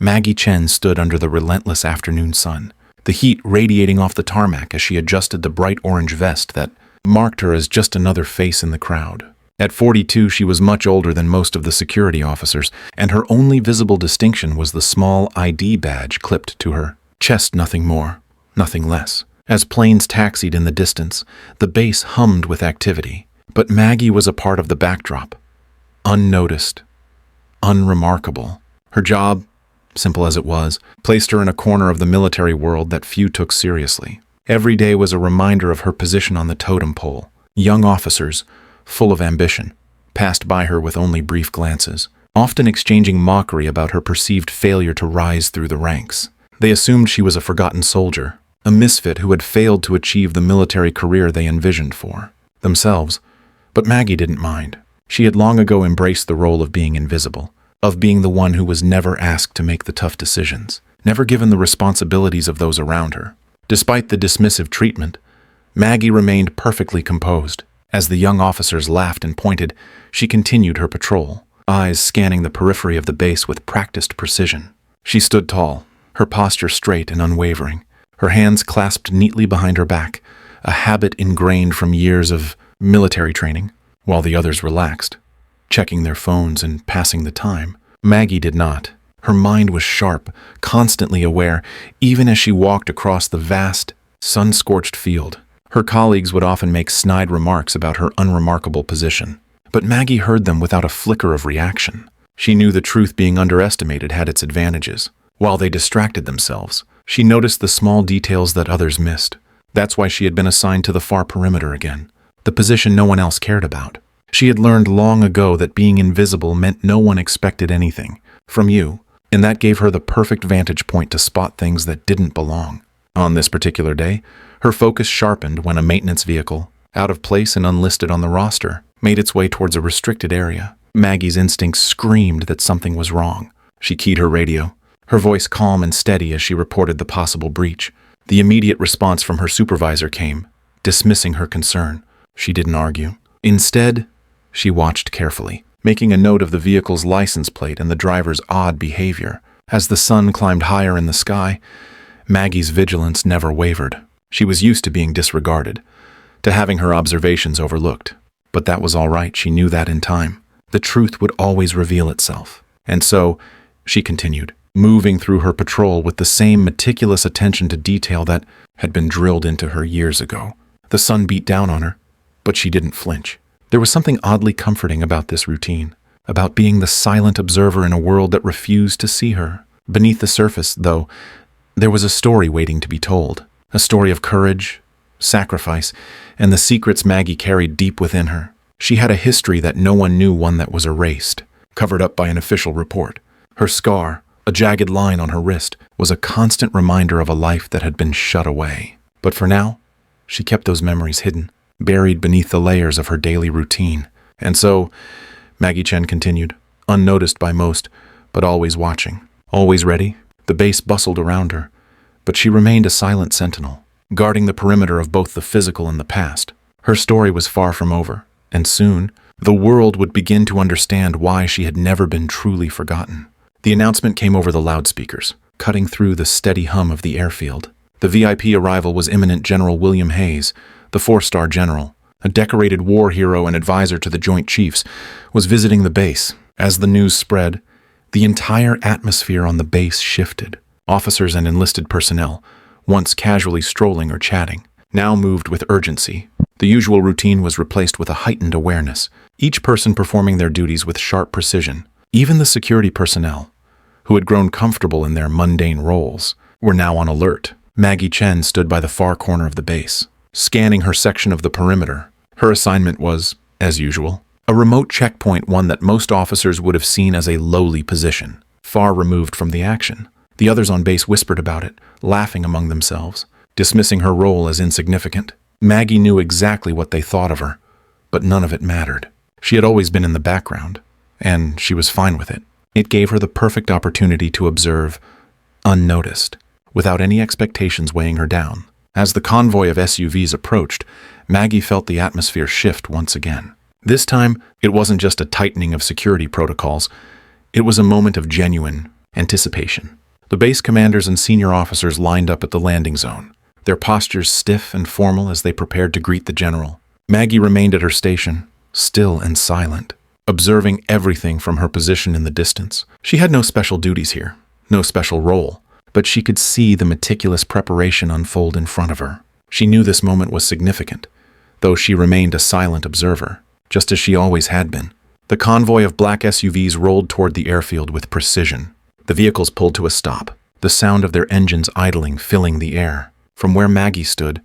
Maggie Chen stood under the relentless afternoon sun, the heat radiating off the tarmac as she adjusted the bright orange vest that marked her as just another face in the crowd. At 42, she was much older than most of the security officers, and her only visible distinction was the small ID badge clipped to her chest, nothing more, nothing less. As planes taxied in the distance, the base hummed with activity, but Maggie was a part of the backdrop, unnoticed, unremarkable. Her job, simple as it was, placed her in a corner of the military world that few took seriously. Every day was a reminder of her position on the totem pole. Young officers, full of ambition, passed by her with only brief glances, often exchanging mockery about her perceived failure to rise through the ranks. They assumed she was a forgotten soldier, a misfit who had failed to achieve the military career they envisioned for themselves. But Maggie didn't mind. She had long ago embraced the role of being invisible, of being the one who was never asked to make the tough decisions, never given the responsibilities of those around her. Despite the dismissive treatment, Maggie remained perfectly composed. As the young officers laughed and pointed, she continued her patrol, eyes scanning the periphery of the base with practiced precision. She stood tall, her posture straight and unwavering, her hands clasped neatly behind her back, a habit ingrained from years of military training, while the others relaxed, checking their phones and passing the time. Maggie did not. Her mind was sharp, constantly aware, even as she walked across the vast, sun-scorched field. Her colleagues would often make snide remarks about her unremarkable position, but Maggie heard them without a flicker of reaction. She knew the truth being underestimated had its advantages. While they distracted themselves, she noticed the small details that others missed. That's why she had been assigned to the far perimeter again, the position no one else cared about. She had learned long ago that being invisible meant no one expected anything from you, and that gave her the perfect vantage point to spot things that didn't belong. On this particular day, her focus sharpened when a maintenance vehicle, out of place and unlisted on the roster, made its way towards a restricted area. Maggie's instincts screamed that something was wrong. She keyed her radio, her voice calm and steady as she reported the possible breach. The immediate response from her supervisor came, dismissing her concern. She didn't argue. Instead, she watched carefully, making a note of the vehicle's license plate and the driver's odd behavior. As the sun climbed higher in the sky, Maggie's vigilance never wavered. She was used to being disregarded, to having her observations overlooked. But that was all right. She knew that in time. The truth would always reveal itself. And so, she continued, moving through her patrol with the same meticulous attention to detail that had been drilled into her years ago. The sun beat down on her, but she didn't flinch. There was something oddly comforting about this routine, about being the silent observer in a world that refused to see her. Beneath the surface, though, there was a story waiting to be told, a story of courage, sacrifice, and the secrets Maggie carried deep within her. She had a history that no one knew, one that was erased, covered up by an official report. Her scar, a jagged line on her wrist, was a constant reminder of a life that had been shut away. But for now, she kept those memories hidden, buried beneath the layers of her daily routine. And so, Maggie Chen continued, unnoticed by most, but always watching, always ready. The base bustled around her, but she remained a silent sentinel, guarding the perimeter of both the physical and the past. Her story was far from over, and soon, the world would begin to understand why she had never been truly forgotten. The announcement came over the loudspeakers, cutting through the steady hum of the airfield. The VIP arrival was imminent. General William Hayes, the 4-star general, a decorated war hero and advisor to the Joint Chiefs, was visiting the base. As the news spread, the entire atmosphere on the base shifted. Officers and enlisted personnel, once casually strolling or chatting, now moved with urgency. The usual routine was replaced with a heightened awareness, each person performing their duties with sharp precision. Even the security personnel, who had grown comfortable in their mundane roles, were now on alert. Maggie Chen stood by the far corner of the base, scanning her section of the perimeter. Her assignment was, as usual, a remote checkpoint, one that most officers would have seen as a lowly position, far removed from the action. The others on base whispered about it, laughing among themselves, dismissing her role as insignificant. Maggie knew exactly what they thought of her, but none of it mattered. She had always been in the background, and she was fine with it. It gave her the perfect opportunity to observe, unnoticed, without any expectations weighing her down. As the convoy of SUVs approached, Maggie felt the atmosphere shift once again. This time, it wasn't just a tightening of security protocols. It was a moment of genuine, anticipation. The base commanders and senior officers lined up at the landing zone, their postures stiff and formal as they prepared to greet the general. Maggie remained at her station, still and silent, observing everything from her position in the distance. She had no special duties here, no special role, but she could see the meticulous preparation unfold in front of her. She knew this moment was significant, though she remained a silent observer, just as she always had been. The convoy of black SUVs rolled toward the airfield with precision. The vehicles pulled to a stop, the sound of their engines idling filling the air. From where Maggie stood,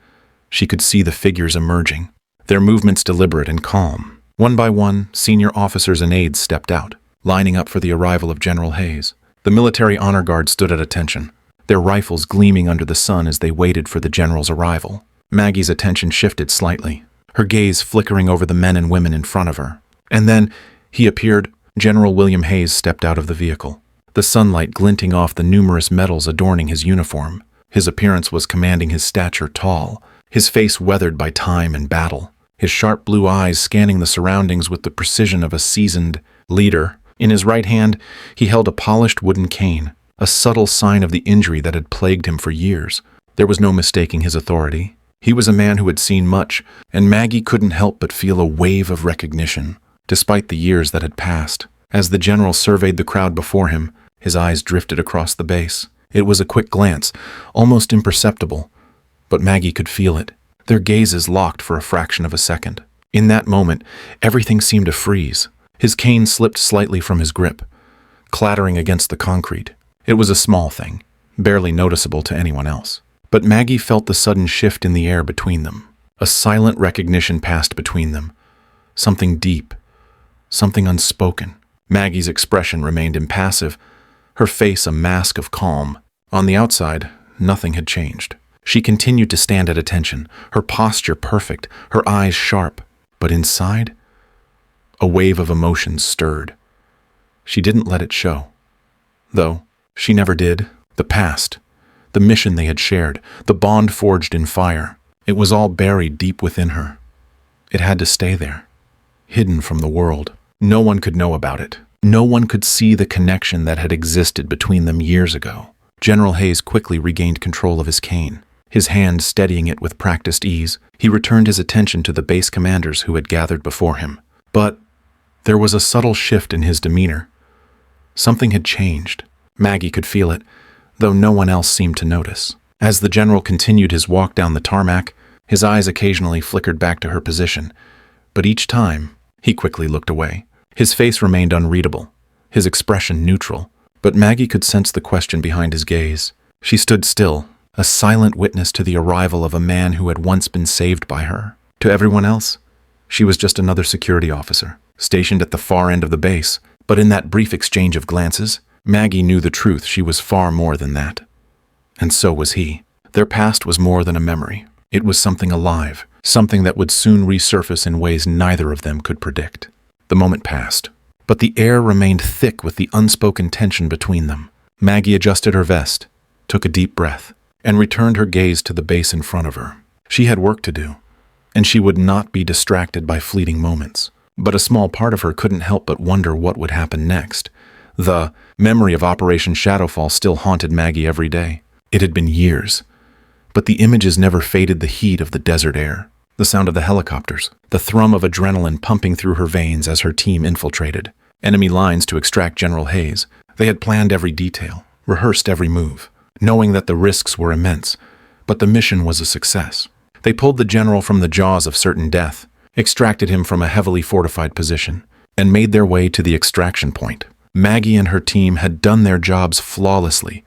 she could see the figures emerging, their movements deliberate and calm. One by one, senior officers and aides stepped out, lining up for the arrival of General Hayes. The military honor guard stood at attention, their rifles gleaming under the sun as they waited for the general's arrival. Maggie's attention shifted slightly, her gaze flickering over the men and women in front of her. And then, he appeared. General William Hayes stepped out of the vehicle, the sunlight glinting off the numerous medals adorning his uniform. His appearance was commanding, his stature tall, his face weathered by time and battle, his sharp blue eyes scanning the surroundings with the precision of a seasoned leader. In his right hand, he held a polished wooden cane, a subtle sign of the injury that had plagued him for years. There was no mistaking his authority. He was a man who had seen much, and Maggie couldn't help but feel a wave of recognition, despite the years that had passed. As the general surveyed the crowd before him, his eyes drifted across the base. It was a quick glance, almost imperceptible, but Maggie could feel it. Their gazes locked for a fraction of a second. In that moment, everything seemed to freeze. His cane slipped slightly from his grip, clattering against the concrete. It was a small thing, barely noticeable to anyone else. But Maggie felt the sudden shift in the air between them. A silent recognition passed between them. Something deep, something unspoken. Maggie's expression remained impassive, her face a mask of calm. On the outside, nothing had changed. She continued to stand at attention, her posture perfect, her eyes sharp. But inside, a wave of emotions stirred. She didn't let it show. Though, she never did. The past, the mission they had shared, the bond forged in fire, it was all buried deep within her. It had to stay there, hidden from the world. No one could know about it. No one could see the connection that had existed between them years ago. General Hayes quickly regained control of his cane. His hand steadying it with practiced ease, he returned his attention to the base commanders who had gathered before him. But there was a subtle shift in his demeanor. Something had changed. Maggie could feel it, though no one else seemed to notice. As the general continued his walk down the tarmac, his eyes occasionally flickered back to her position, but each time, he quickly looked away. His face remained unreadable, his expression neutral, but Maggie could sense the question behind his gaze. She stood still, a silent witness to the arrival of a man who had once been saved by her. To everyone else, she was just another security officer, stationed at the far end of the base. But in that brief exchange of glances, Maggie knew the truth. She was far more than that. And so was he. Their past was more than a memory. It was something alive, something that would soon resurface in ways neither of them could predict. The moment passed, but the air remained thick with the unspoken tension between them. Maggie adjusted her vest, took a deep breath, and returned her gaze to the base in front of her. She had work to do, and she would not be distracted by fleeting moments. But a small part of her couldn't help but wonder what would happen next. The memory of Operation Shadowfall still haunted Maggie every day. It had been years, but the images never faded the heat of the desert air, the sound of the helicopters, the thrum of adrenaline pumping through her veins as her team infiltrated enemy lines to extract General Hayes. They had planned every detail, rehearsed every move, knowing that the risks were immense, but the mission was a success. They pulled the general from the jaws of certain death, extracted him from a heavily fortified position, and made their way to the extraction point. Maggie and her team had done their jobs flawlessly,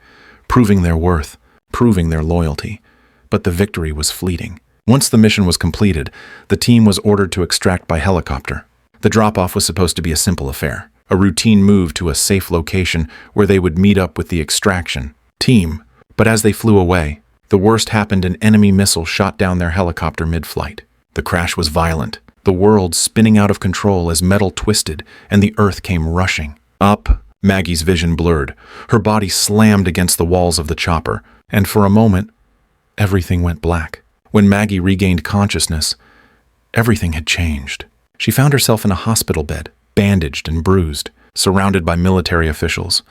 proving their worth, proving their loyalty. But the victory was fleeting. Once the mission was completed, the team was ordered to extract by helicopter. The drop-off was supposed to be a simple affair, a routine move to a safe location where they would meet up with the extraction team. But as they flew away, the worst happened. An enemy missile shot down their helicopter mid-flight. The crash was violent, the world spinning out of control as metal twisted and the earth came rushing. Up, Maggie's vision blurred. Her body slammed against the walls of the chopper, and for a moment, everything went black. When Maggie regained consciousness, everything had changed. She found herself in a hospital bed, bandaged and bruised, surrounded by military officials.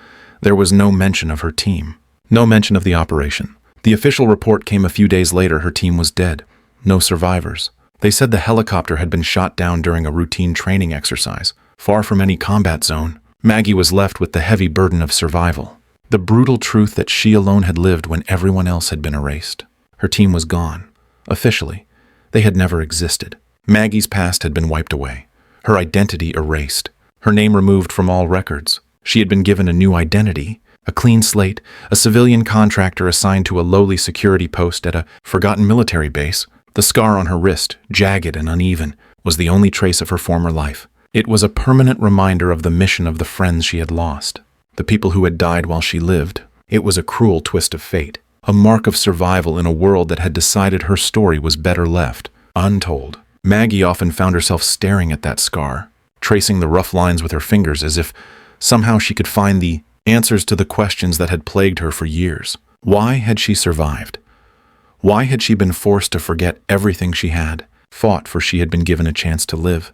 There was no mention of her team. No mention of the operation. The official report came a few days later. Her team was dead. No survivors. They said the helicopter had been shot down during a routine training exercise, far from any combat zone. Maggie was left with the heavy burden of survival. The brutal truth that she alone had lived when everyone else had been erased. Her team was gone. Officially, they had never existed. Maggie's past had been wiped away. Her identity erased. Her name removed from all records. She had been given a new identity, a clean slate, a civilian contractor assigned to a lowly security post at a forgotten military base. The scar on her wrist, jagged and uneven, was the only trace of her former life. It was a permanent reminder of the mission of the friends she had lost, the people who had died while she lived. It was a cruel twist of fate, a mark of survival in a world that had decided her story was better left untold. Maggie often found herself staring at that scar, tracing the rough lines with her fingers as if somehow she could find the answers to the questions that had plagued her for years. Why had she survived? Why had she been forced to forget everything she had fought for? She had been given a chance to live,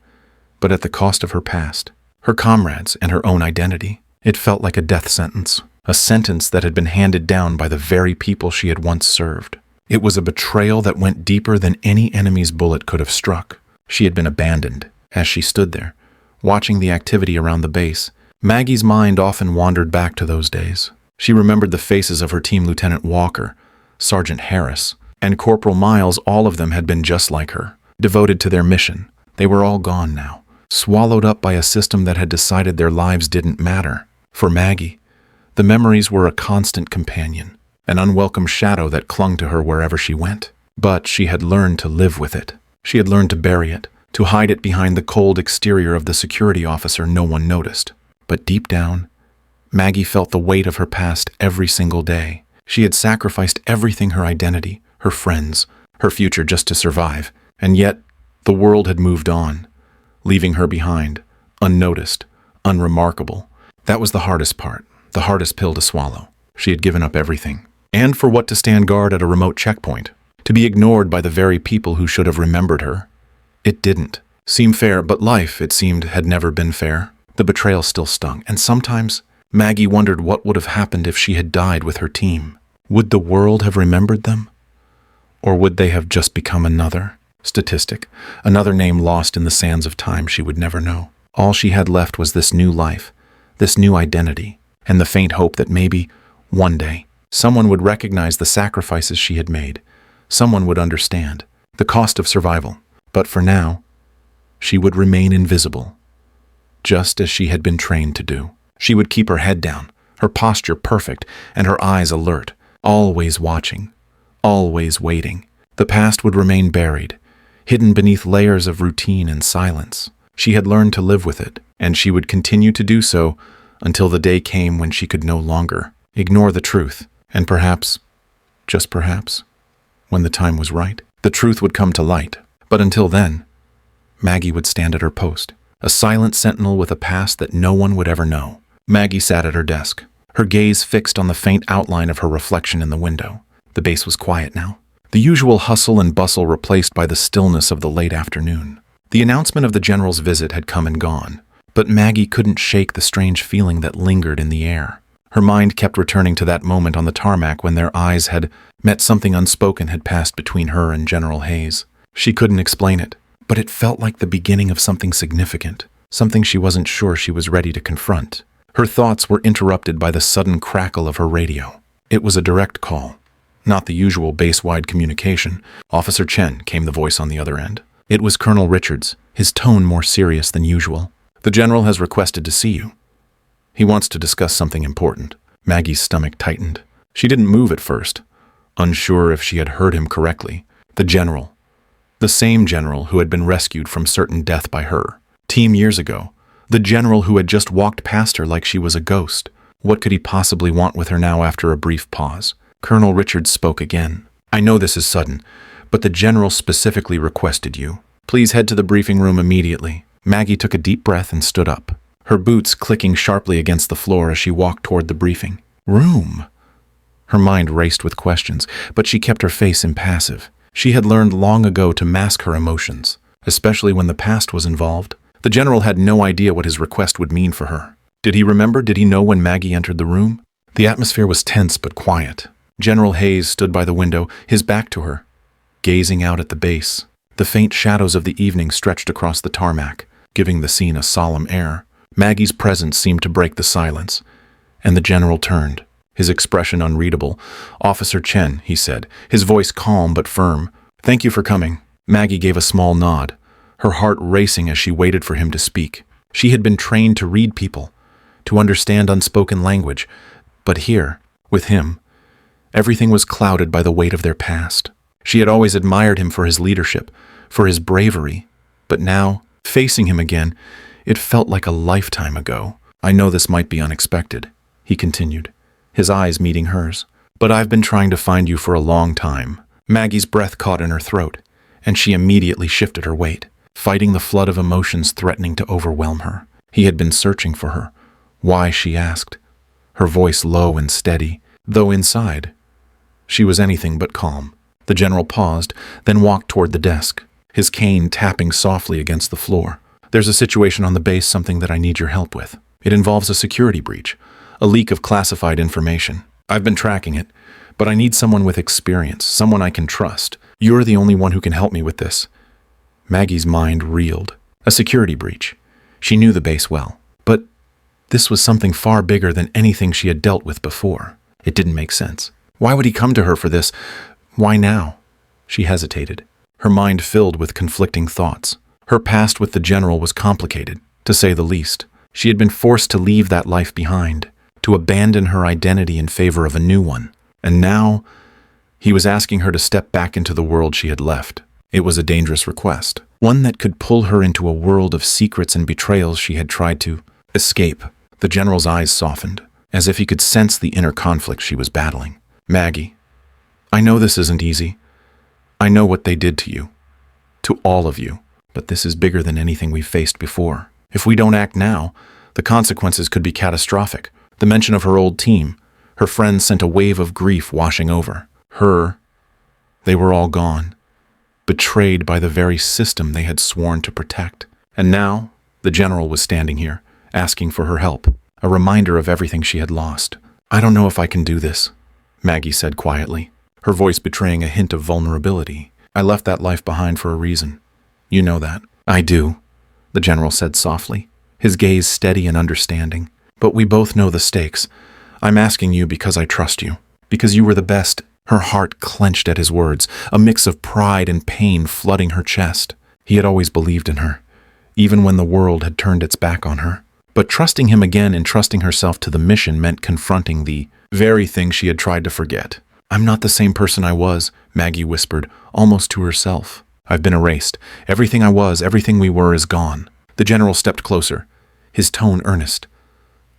but at the cost of her past, her comrades, and her own identity. It felt like a death sentence, a sentence that had been handed down by the very people she had once served. It was a betrayal that went deeper than any enemy's bullet could have struck. She had been abandoned. As she stood there, watching the activity around the base, Maggie's mind often wandered back to those days. She remembered the faces of her team, Lieutenant Walker, Sergeant Harris, and Corporal Miles. All of them had been just like her, devoted to their mission. They were all gone now, swallowed up by a system that had decided their lives didn't matter. For Maggie, the memories were a constant companion, an unwelcome shadow that clung to her wherever she went. But she had learned to live with it. She had learned to bury it, to hide it behind the cold exterior of the security officer no one noticed. But deep down, Maggie felt the weight of her past every single day. She had sacrificed everything, her identity, her friends, her future, just to survive. And yet, the world had moved on, leaving her behind, unnoticed, unremarkable. That was the hardest part, the hardest pill to swallow. She had given up everything. And for what? To stand guard at a remote checkpoint, to be ignored by the very people who should have remembered her. It didn't seem fair, but life, it seemed, had never been fair. The betrayal still stung, and sometimes Maggie wondered what would have happened if she had died with her team. Would the world have remembered them? Or would they have just become another statistic, another name lost in the sands of time she would never know? All she had left was this new life, this new identity, and the faint hope that maybe, one day, someone would recognize the sacrifices she had made. Someone would understand the cost of survival. But for now, she would remain invisible, just as she had been trained to do. She would keep her head down, her posture perfect, and her eyes alert, always watching, always waiting. The past would remain buried, hidden beneath layers of routine and silence. She had learned to live with it, and she would continue to do so until the day came when she could no longer ignore the truth. And perhaps, just perhaps, when the time was right, the truth would come to light. But until then, Maggie would stand at her post, a silent sentinel with a past that no one would ever know. Maggie sat at her desk, her gaze fixed on the faint outline of her reflection in the window. The base was quiet now, the usual hustle and bustle replaced by the stillness of the late afternoon. The announcement of the general's visit had come and gone, but Maggie couldn't shake the strange feeling that lingered in the air. Her mind kept returning to that moment on the tarmac when their eyes had met. Something unspoken had passed between her and General Hayes. She couldn't explain it, but it felt like the beginning of something significant, something she wasn't sure she was ready to confront. Her thoughts were interrupted by the sudden crackle of her radio. It was a direct call, not the usual base-wide communication. "Officer Chen," came the voice on the other end. It was Colonel Richards, his tone more serious than usual. "The general has requested to see you. He wants to discuss something important." Maggie's stomach tightened. She didn't move at first, unsure if she had heard him correctly. The general. The same general who had been rescued from certain death by her team years ago. The general who had just walked past her like she was a ghost. What could he possibly want with her now? After a brief pause, Colonel Richards spoke again. "I know this is sudden, but the general specifically requested you. Please head to the briefing room immediately." Maggie took a deep breath and stood up, her boots clicking sharply against the floor as she walked toward the briefing room. Her mind raced with questions, but she kept her face impassive. She had learned long ago to mask her emotions, especially when the past was involved. The general had no idea what his request would mean for her. Did he remember? Did he know when Maggie entered the room? The atmosphere was tense but quiet. General Hayes stood by the window, his back to her, gazing out at the base. The faint shadows of the evening stretched across the tarmac, giving the scene a solemn air. Maggie's presence seemed to break the silence, and the general turned, his expression unreadable. "Officer Chen," he said, his voice calm but firm. "Thank you for coming." Maggie gave a small nod, her heart racing as she waited for him to speak. She had been trained to read people, to understand unspoken language, but here, with him, everything was clouded by the weight of their past. She had always admired him for his leadership, for his bravery, but now, facing him again, it felt like a lifetime ago. "I know this might be unexpected," he continued, his eyes meeting hers, "but I've been trying to find you for a long time." Maggie's breath caught in her throat, and she immediately shifted her weight, fighting the flood of emotions threatening to overwhelm her. He had been searching for her. Why, she asked, her voice low and steady, though inside, she was anything but calm. The general paused, then walked toward the desk, his cane tapping softly against the floor. "There's a situation on the base, something that I need your help with. It involves a security breach, a leak of classified information. I've been tracking it, but I need someone with experience, someone I can trust. You're the only one who can help me with this." Maggie's mind reeled. A security breach. She knew the base well, but this was something far bigger than anything she had dealt with before. It didn't make sense. Why would he come to her for this? Why now? She hesitated, her mind filled with conflicting thoughts. Her past with the general was complicated, to say the least. She had been forced to leave that life behind, to abandon her identity in favor of a new one. And now, he was asking her to step back into the world she had left. It was a dangerous request, one that could pull her into a world of secrets and betrayals she had tried to escape. The general's eyes softened, as if he could sense the inner conflict she was battling. "Maggie, I know this isn't easy. I know what they did to you, to all of you, but this is bigger than anything we've faced before. If we don't act now, the consequences could be catastrophic." The mention of her old team, her friends sent a wave of grief washing over her. They were all gone, betrayed by the very system they had sworn to protect. And now, the general was standing here, asking for her help, a reminder of everything she had lost. "I don't know if I can do this," Maggie said quietly, her voice betraying a hint of vulnerability. "I left that life behind for a reason. You know that." "I do," the general said softly, his gaze steady and understanding. "But we both know the stakes. I'm asking you because I trust you, because you were the best." Her heart clenched at his words, a mix of pride and pain flooding her chest. He had always believed in her, even when the world had turned its back on her. But trusting him again and trusting herself to the mission meant confronting the very thing she had tried to forget. "I'm not the same person I was," Maggie whispered, almost to herself. "I've been erased. Everything I was, everything we were is gone." The general stepped closer, his tone earnest.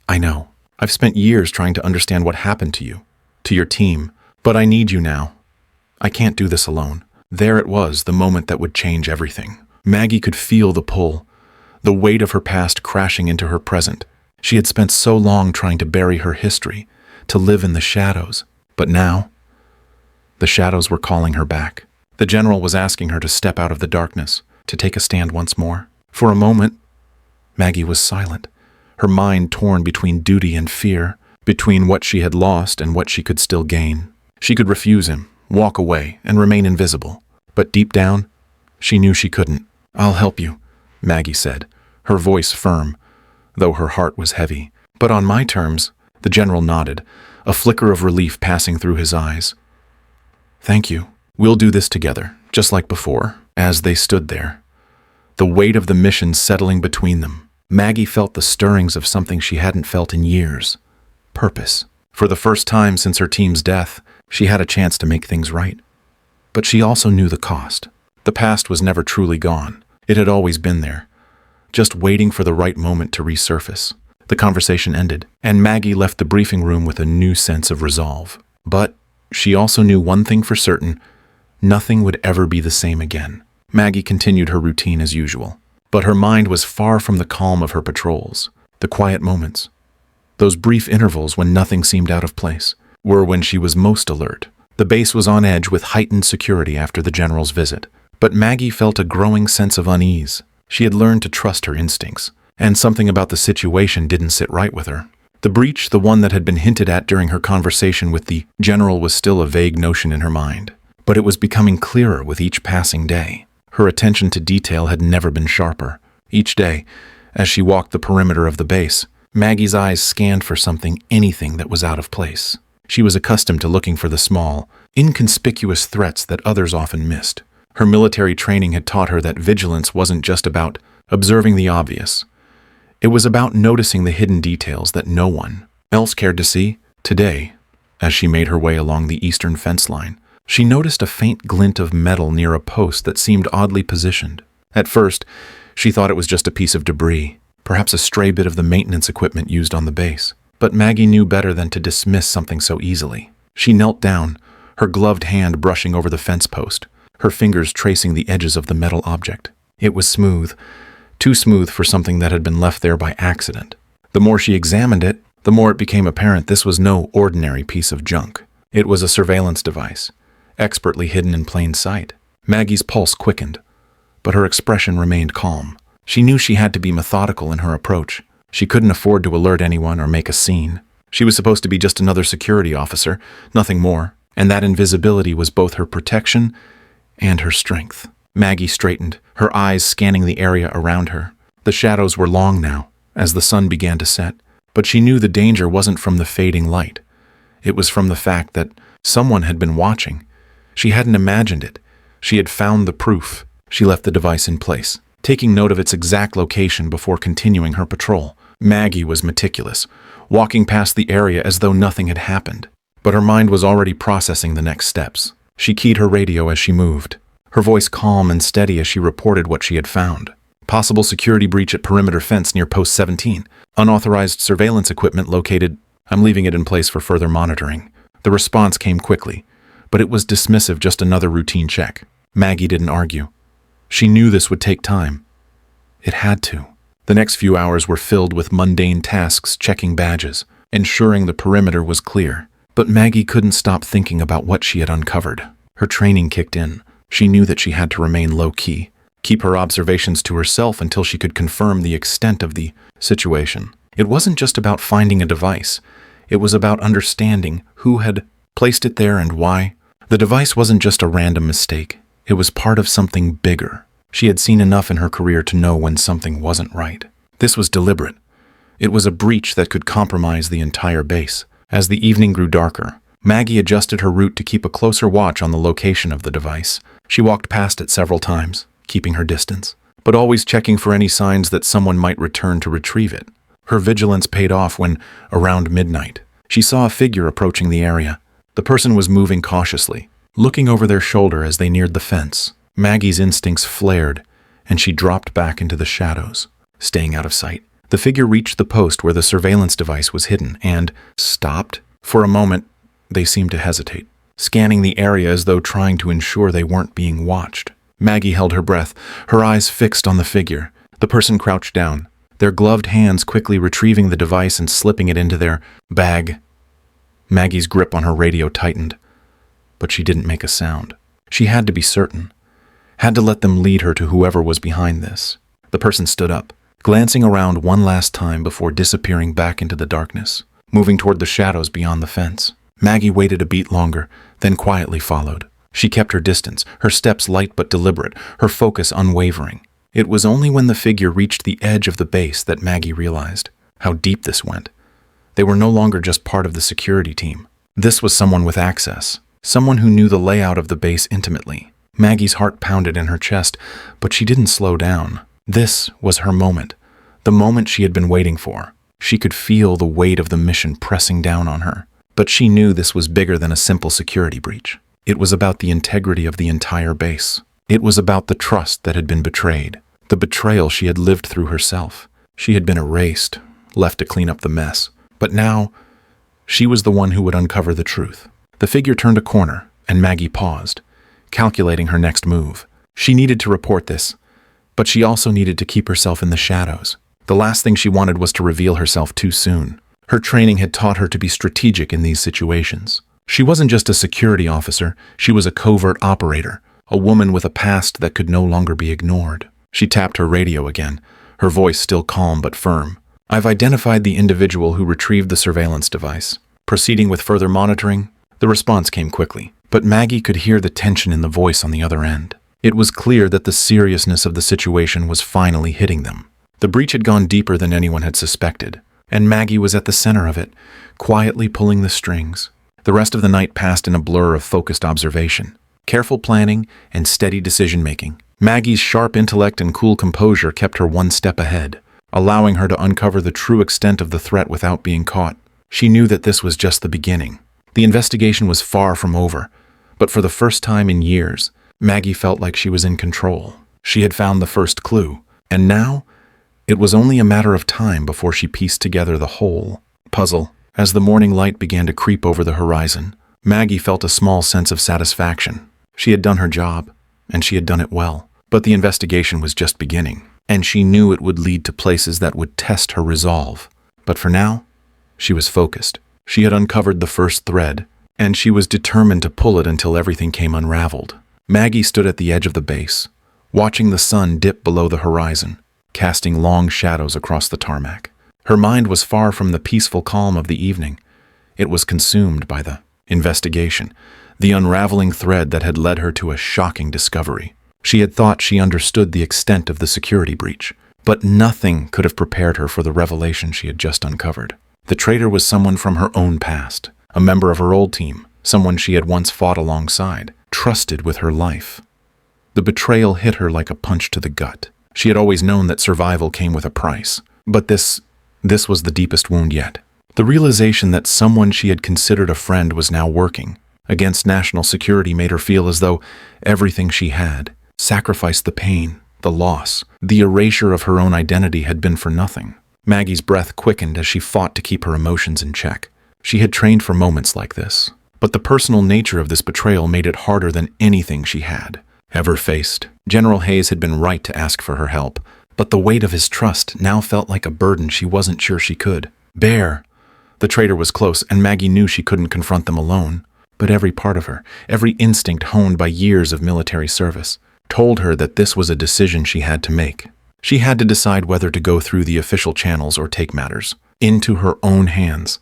"I know. I've spent years trying to understand what happened to you, to your team, but I need you now. I can't do this alone." There it was, the moment that would change everything. Maggie could feel the pull, the weight of her past crashing into her present. She had spent so long trying to bury her history, to live in the shadows. But now, the shadows were calling her back. The general was asking her to step out of the darkness, to take a stand once more. For a moment, Maggie was silent, her mind torn between duty and fear, between what she had lost and what she could still gain. She could refuse him, walk away, and remain invisible. But deep down, she knew she couldn't. "I'll help you," Maggie said, her voice firm, though her heart was heavy. "But on my terms," the general nodded, a flicker of relief passing through his eyes. "Thank you. We'll do this together, just like before." As they stood there, the weight of the mission settling between them, Maggie felt the stirrings of something she hadn't felt in years. Purpose. For the first time since her team's death, she had a chance to make things right. But she also knew the cost. The past was never truly gone. It had always been there, just waiting for the right moment to resurface. The conversation ended, and Maggie left the briefing room with a new sense of resolve. But she also knew one thing for certain: nothing would ever be the same again. Maggie continued her routine as usual, but her mind was far from the calm of her patrols. The quiet moments, those brief intervals when nothing seemed out of place, were when she was most alert. The base was on edge with heightened security after the general's visit, but Maggie felt a growing sense of unease. She had learned to trust her instincts, and something about the situation didn't sit right with her. The breach, the one that had been hinted at during her conversation with the general, was still a vague notion in her mind, but it was becoming clearer with each passing day. Her attention to detail had never been sharper. Each day, as she walked the perimeter of the base, Maggie's eyes scanned for anything that was out of place. She was accustomed to looking for the small, inconspicuous threats that others often missed. Her military training had taught her that vigilance wasn't just about observing the obvious. It was about noticing the hidden details that no one else cared to see. Today, as she made her way along the eastern fence line, she noticed a faint glint of metal near a post that seemed oddly positioned. At first, she thought it was just a piece of debris, perhaps a stray bit of the maintenance equipment used on the base. But Maggie knew better than to dismiss something so easily. She knelt down, her gloved hand brushing over the fence post, her fingers tracing the edges of the metal object. It was smooth, too smooth for something that had been left there by accident. The more she examined it, the more it became apparent this was no ordinary piece of junk. It was a surveillance device, expertly hidden in plain sight. Maggie's pulse quickened, but her expression remained calm. She knew she had to be methodical in her approach. She couldn't afford to alert anyone or make a scene. She was supposed to be just another security officer, nothing more, and that invisibility was both her protection and her strength. Maggie straightened, her eyes scanning the area around her. The shadows were long now, as the sun began to set, but she knew the danger wasn't from the fading light. It was from the fact that someone had been watching. She hadn't imagined it. She had found the proof. She left the device in place, taking note of its exact location before continuing her patrol. Maggie was meticulous, walking past the area as though nothing had happened. But her mind was already processing the next steps. She keyed her radio as she moved, her voice calm and steady as she reported what she had found. Possible security breach at perimeter fence near post 17. Unauthorized surveillance equipment located. I'm leaving it in place for further monitoring. The response came quickly, but it was dismissive, just another routine check. Maggie didn't argue. She knew this would take time. It had to. The next few hours were filled with mundane tasks, checking badges, ensuring the perimeter was clear. But Maggie couldn't stop thinking about what she had uncovered. Her training kicked in. She knew that she had to remain low-key, keep her observations to herself until she could confirm the extent of the situation. It wasn't just about finding a device. It was about understanding who had placed it there and why. The device wasn't just a random mistake. It was part of something bigger. She had seen enough in her career to know when something wasn't right. This was deliberate. It was a breach that could compromise the entire base. As the evening grew darker, Maggie adjusted her route to keep a closer watch on the location of the device. She walked past it several times, keeping her distance, but always checking for any signs that someone might return to retrieve it. Her vigilance paid off when, around midnight, she saw a figure approaching the area. The person was moving cautiously, looking over their shoulder as they neared the fence. Maggie's instincts flared, and she dropped back into the shadows, staying out of sight. The figure reached the post where the surveillance device was hidden and stopped. For a moment, they seemed to hesitate, scanning the area as though trying to ensure they weren't being watched. Maggie held her breath, her eyes fixed on the figure. The person crouched down, their gloved hands quickly retrieving the device and slipping it into their bag. Maggie's grip on her radio tightened, but she didn't make a sound. She had to be certain, had to let them lead her to whoever was behind this. The person stood up, glancing around one last time before disappearing back into the darkness, moving toward the shadows beyond the fence. Maggie waited a beat longer, then quietly followed. She kept her distance, her steps light but deliberate, her focus unwavering. It was only when the figure reached the edge of the base that Maggie realized how deep this went. They were no longer just part of the security team. This was someone with access, someone who knew the layout of the base intimately. Maggie's heart pounded in her chest, but she didn't slow down. This was her moment, the moment she had been waiting for. She could feel the weight of the mission pressing down on her, but she knew this was bigger than a simple security breach. It was about the integrity of the entire base. It was about the trust that had been betrayed, the betrayal she had lived through herself. She had been erased, left to clean up the mess. But now, she was the one who would uncover the truth. The figure turned a corner, and Maggie paused, calculating her next move. She needed to report this, but she also needed to keep herself in the shadows. The last thing she wanted was to reveal herself too soon. Her training had taught her to be strategic in these situations. She wasn't just a security officer, she was a covert operator, a woman with a past that could no longer be ignored. She tapped her radio again, her voice still calm but firm. "I've identified the individual who retrieved the surveillance device. Proceeding with further monitoring." The response came quickly, but Maggie could hear the tension in the voice on the other end. It was clear that the seriousness of the situation was finally hitting them. The breach had gone deeper than anyone had suspected, and Maggie was at the center of it, quietly pulling the strings. The rest of the night passed in a blur of focused observation, careful planning, and steady decision-making. Maggie's sharp intellect and cool composure kept her one step ahead, allowing her to uncover the true extent of the threat without being caught. She knew that this was just the beginning. The investigation was far from over, but for the first time in years, Maggie felt like she was in control. She had found the first clue, and now it was only a matter of time before she pieced together the whole puzzle. As the morning light began to creep over the horizon, Maggie felt a small sense of satisfaction. She had done her job, and she had done it well. But the investigation was just beginning, and she knew it would lead to places that would test her resolve. But for now, she was focused. She had uncovered the first thread, and she was determined to pull it until everything came unraveled. Maggie stood at the edge of the base, watching the sun dip below the horizon, casting long shadows across the tarmac. Her mind was far from the peaceful calm of the evening. It was consumed by the investigation, the unraveling thread that had led her to a shocking discovery. She had thought she understood the extent of the security breach, but nothing could have prepared her for the revelation she had just uncovered. The traitor was someone from her own past, a member of her old team, someone she had once fought alongside, trusted with her life. The betrayal hit her like a punch to the gut. She had always known that survival came with a price, but this was the deepest wound yet. The realization that someone she had considered a friend was now working against national security made her feel as though everything she had, sacrificed the pain, the loss, the erasure of her own identity had been for nothing. Maggie's breath quickened as she fought to keep her emotions in check. She had trained for moments like this, but the personal nature of this betrayal made it harder than anything she had ever faced. General Hayes had been right to ask for her help, but the weight of his trust now felt like a burden she wasn't sure she could bear. The traitor was close, and Maggie knew she couldn't confront them alone, but every part of her, every instinct honed by years of military service, told her that this was a decision she had to make. She had to decide whether to go through the official channels or take matters into her own hands.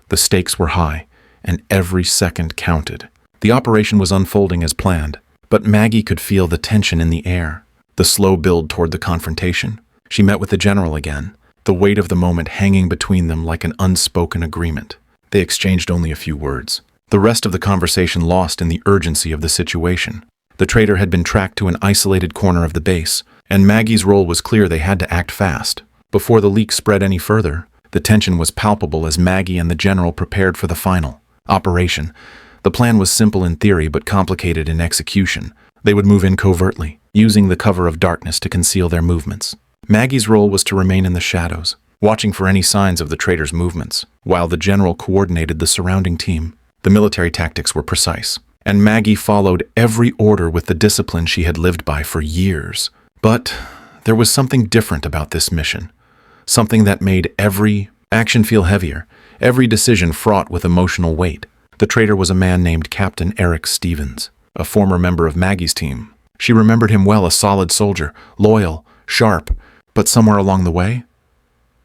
The stakes were high, and every second counted. The operation was unfolding as planned, but Maggie could feel the tension in the air, the slow build toward the confrontation. She met with the general again, the weight of the moment hanging between them like an unspoken agreement. They exchanged only a few words, the rest of the conversation lost in the urgency of the situation. The traitor had been tracked to an isolated corner of the base, and Maggie's role was clear. They had to act fast. Before the leak spread any further, the tension was palpable as Maggie and the general prepared for the final operation. The plan was simple in theory but complicated in execution. They would move in covertly, using the cover of darkness to conceal their movements. Maggie's role was to remain in the shadows, watching for any signs of the traitor's movements, while the general coordinated the surrounding team. The military tactics were precise, and Maggie followed every order with the discipline she had lived by for years. But there was something different about this mission, something that made every action feel heavier, every decision fraught with emotional weight. The traitor was a man named Captain Eric Stevens, a former member of Maggie's team. She remembered him well, a solid soldier, loyal, sharp, but somewhere along the way,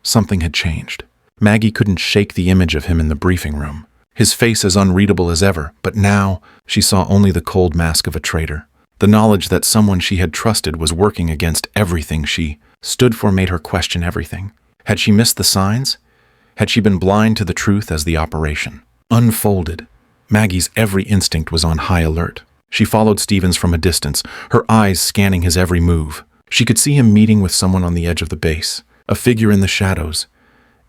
something had changed. Maggie couldn't shake the image of him in the briefing room, his face as unreadable as ever, but now she saw only the cold mask of a traitor. The knowledge that someone she had trusted was working against everything she stood for made her question everything. Had she missed the signs? Had she been blind to the truth as the operation unfolded? Maggie's every instinct was on high alert. She followed Stevens from a distance, her eyes scanning his every move. She could see him meeting with someone on the edge of the base, a figure in the shadows,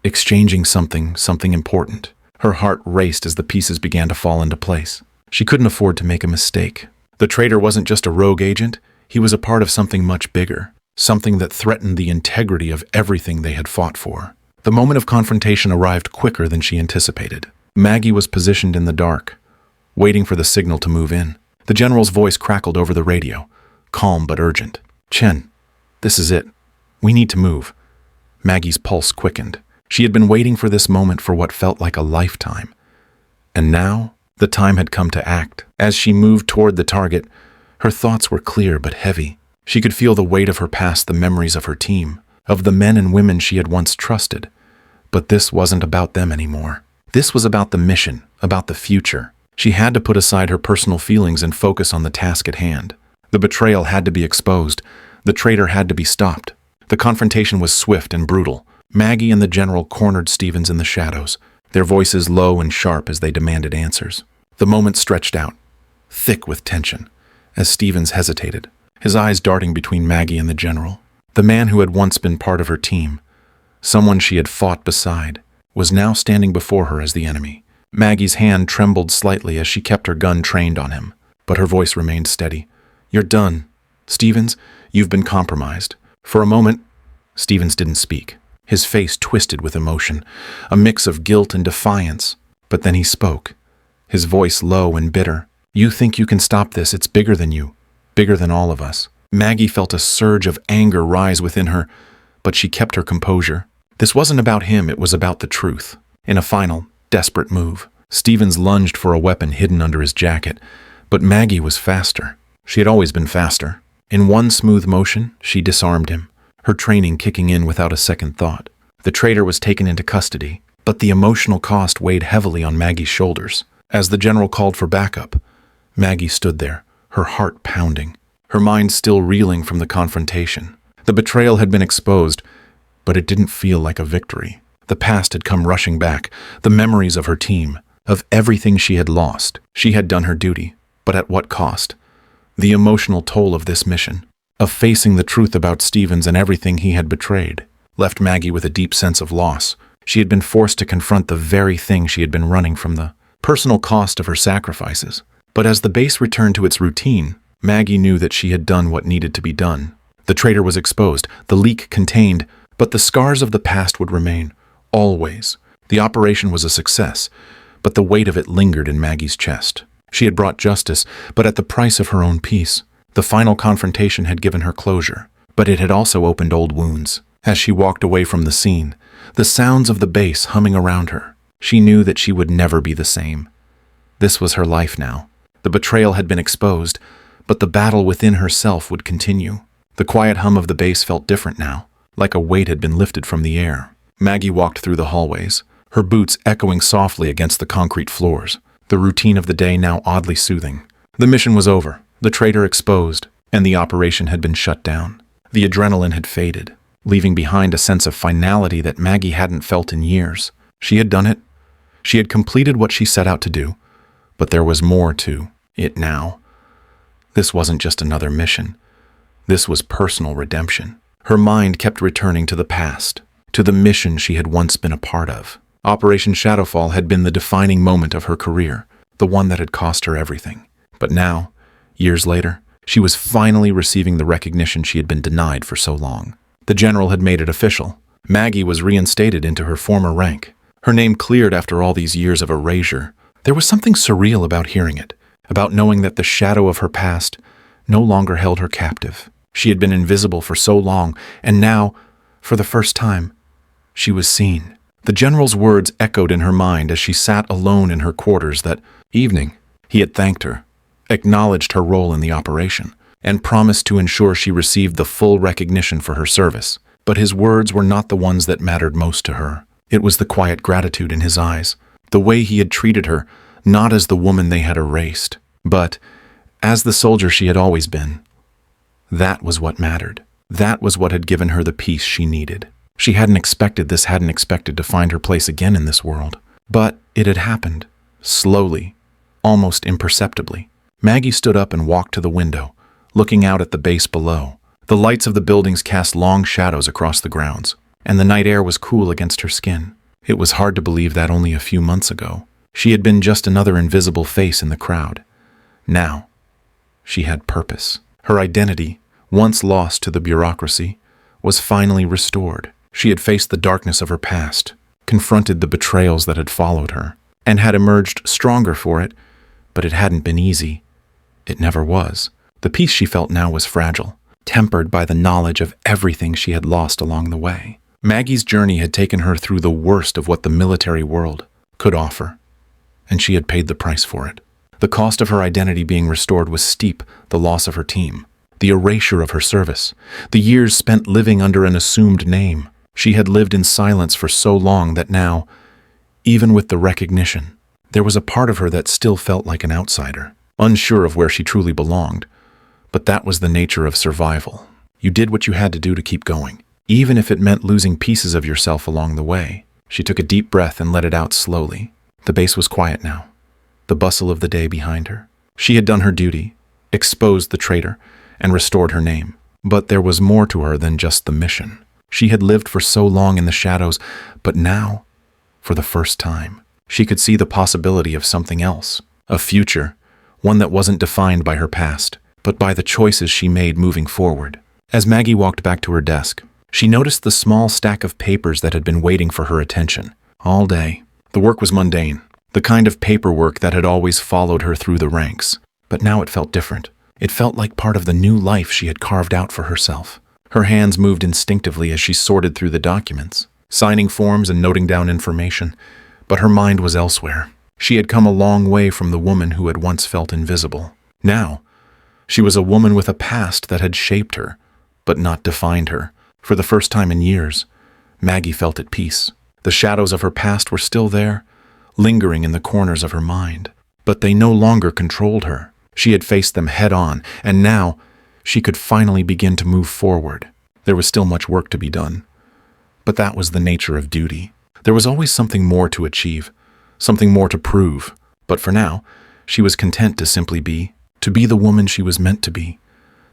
exchanging something important. Her heart raced as the pieces began to fall into place. She couldn't afford to make a mistake. The traitor wasn't just a rogue agent, he was a part of something much bigger, something that threatened the integrity of everything they had fought for. The moment of confrontation arrived quicker than she anticipated. Maggie was positioned in the dark, waiting for the signal to move in. The general's voice crackled over the radio, calm but urgent. "Chen, this is it. We need to move." Maggie's pulse quickened. She had been waiting for this moment for what felt like a lifetime. And now, the time had come to act. As she moved toward the target, her thoughts were clear but heavy. She could feel the weight of her past, the memories of her team, of the men and women she had once trusted. But this wasn't about them anymore. This was about the mission, about the future. She had to put aside her personal feelings and focus on the task at hand. The betrayal had to be exposed. The traitor had to be stopped. The confrontation was swift and brutal. Maggie and the general cornered Stevens in the shadows, their voices low and sharp as they demanded answers. The moment stretched out, thick with tension, as Stevens hesitated, his eyes darting between Maggie and the general. The man who had once been part of her team, someone she had fought beside, was now standing before her as the enemy. Maggie's hand trembled slightly as she kept her gun trained on him, but her voice remained steady. "You're done. Stevens, you've been compromised." For a moment, Stevens didn't speak. His face twisted with emotion, a mix of guilt and defiance. But then he spoke, his voice low and bitter. "You think you can stop this? It's bigger than you, bigger than all of us." Maggie felt a surge of anger rise within her, but she kept her composure. This wasn't about him, it was about the truth. In a final, desperate move, Stevens lunged for a weapon hidden under his jacket, but Maggie was faster. She had always been faster. In one smooth motion, she disarmed him, her training kicking in without a second thought. The traitor was taken into custody, but the emotional cost weighed heavily on Maggie's shoulders. As the general called for backup, Maggie stood there, her heart pounding, her mind still reeling from the confrontation. The betrayal had been exposed, but it didn't feel like a victory. The past had come rushing back, the memories of her team, of everything she had lost. She had done her duty, but at what cost? The emotional toll of this mission, of facing the truth about Stevens and everything he had betrayed, left Maggie with a deep sense of loss. She had been forced to confront the very thing she had been running from, the personal cost of her sacrifices. But as the base returned to its routine, Maggie knew that she had done what needed to be done. The traitor was exposed, the leak contained, but the scars of the past would remain, always. The operation was a success, but the weight of it lingered in Maggie's chest. She had brought justice, but at the price of her own peace. The final confrontation had given her closure, but it had also opened old wounds. As she walked away from the scene, the sounds of the bass humming around her, she knew that she would never be the same. This was her life now. The betrayal had been exposed, but the battle within herself would continue. The quiet hum of the bass felt different now, like a weight had been lifted from the air. Maggie walked through the hallways, her boots echoing softly against the concrete floors, the routine of the day now oddly soothing. The mission was over, the traitor exposed, and the operation had been shut down. The adrenaline had faded, leaving behind a sense of finality that Maggie hadn't felt in years. She had done it. She had completed what she set out to do, but there was more to it now. This wasn't just another mission. This was personal redemption. Her mind kept returning to the past, to the mission she had once been a part of. Operation Shadowfall had been the defining moment of her career, the one that had cost her everything. But now, years later, she was finally receiving the recognition she had been denied for so long. The general had made it official. Maggie was reinstated into her former rank. Her name cleared after all these years of erasure. There was something surreal about hearing it, about knowing that the shadow of her past no longer held her captive. She had been invisible for so long, and now, for the first time, she was seen. The general's words echoed in her mind as she sat alone in her quarters that evening. He had thanked her, acknowledged her role in the operation, and promised to ensure she received the full recognition for her service. But his words were not the ones that mattered most to her. It was the quiet gratitude in his eyes, the way he had treated her, not as the woman they had erased, but as the soldier she had always been. That was what mattered. That was what had given her the peace she needed. She hadn't expected to find her place again in this world. But it had happened, slowly, almost imperceptibly. Maggie stood up and walked to the window, looking out at the base below. The lights of the buildings cast long shadows across the grounds, and the night air was cool against her skin. It was hard to believe that only a few months ago, she had been just another invisible face in the crowd. Now, she had purpose. Her identity, once lost to the bureaucracy, was finally restored. She had faced the darkness of her past, confronted the betrayals that had followed her, and had emerged stronger for it, but it hadn't been easy. It never was. The peace she felt now was fragile, tempered by the knowledge of everything she had lost along the way. Maggie's journey had taken her through the worst of what the military world could offer, and she had paid the price for it. The cost of her identity being restored was steep, the loss of her team. the erasure of her service, the years spent living under an assumed name. She had lived in silence for so long that now, even with the recognition, there was a part of her that still felt like an outsider, unsure of where she truly belonged. But that was the nature of survival. You did what you had to do to keep going, even if it meant losing pieces of yourself along the way. She took a deep breath and let it out slowly. The base was quiet now, the bustle of the day behind her. She had done her duty, exposed the traitor, and restored her name. But there was more to her than just the mission. She had lived for so long in the shadows, but now, for the first time, she could see the possibility of something else, a future, one that wasn't defined by her past, but by the choices she made moving forward. As Maggie walked back to her desk, she noticed the small stack of papers that had been waiting for her attention. All day, the work was mundane, the kind of paperwork that had always followed her through the ranks. But now it felt different. It felt like part of the new life she had carved out for herself. Her hands moved instinctively as she sorted through the documents, signing forms and noting down information, but her mind was elsewhere. She had come a long way from the woman who had once felt invisible. Now, she was a woman with a past that had shaped her, but not defined her. For the first time in years, Maggie felt at peace. The shadows of her past were still there, lingering in the corners of her mind, but they no longer controlled her. She had faced them head-on, and now she could finally begin to move forward. There was still much work to be done, but that was the nature of duty. There was always something more to achieve, something more to prove, but for now, she was content to simply be, to be the woman she was meant to be,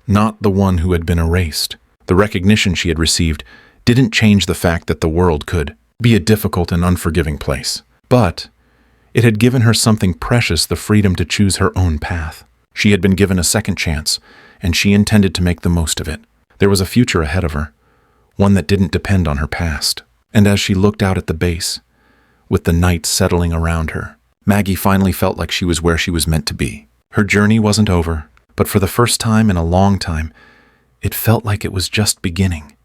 not the one who had been erased. The recognition she had received didn't change the fact that the world could be a difficult and unforgiving place, but it had given her something precious, the freedom to choose her own path. She had been given a second chance, and she intended to make the most of it. There was a future ahead of her, one that didn't depend on her past. And as she looked out at the base, with the night settling around her, Maggie finally felt like she was where she was meant to be. Her journey wasn't over, but for the first time in a long time, it felt like it was just beginning.